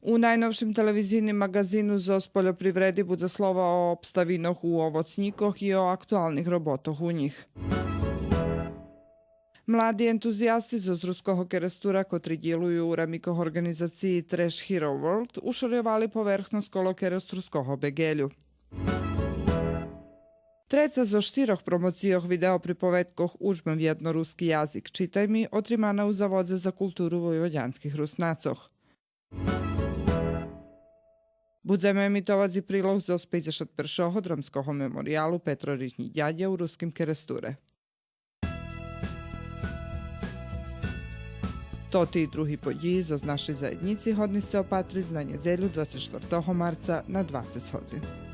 U najnovším televizijnym magazinu ZOS Poljoprivredi bude slova o obstavinoch u ovocnikoh i o aktualnih robotoh u njih. Mladi entuzijasti z ruského kerestura, kotri djeluju u ramikoh organizaciji Trash Hero World, ušarjovali povrchnost kolo kerestruskoho begelju. Treca zo štiroh promocijoh video pripovedkoh Užmem jednoruski jazik Čitaj mi otrimana u Zavodze za kulturu vojvodjanskih Rusnacoh. Budeme emitovati prilog za 51. dramskoho memorialu Petrorični djadja u ruskim keresture. Toti i drugi podії з нашої заєдніці годні се опатри за неділю 24 марта на 20 годин.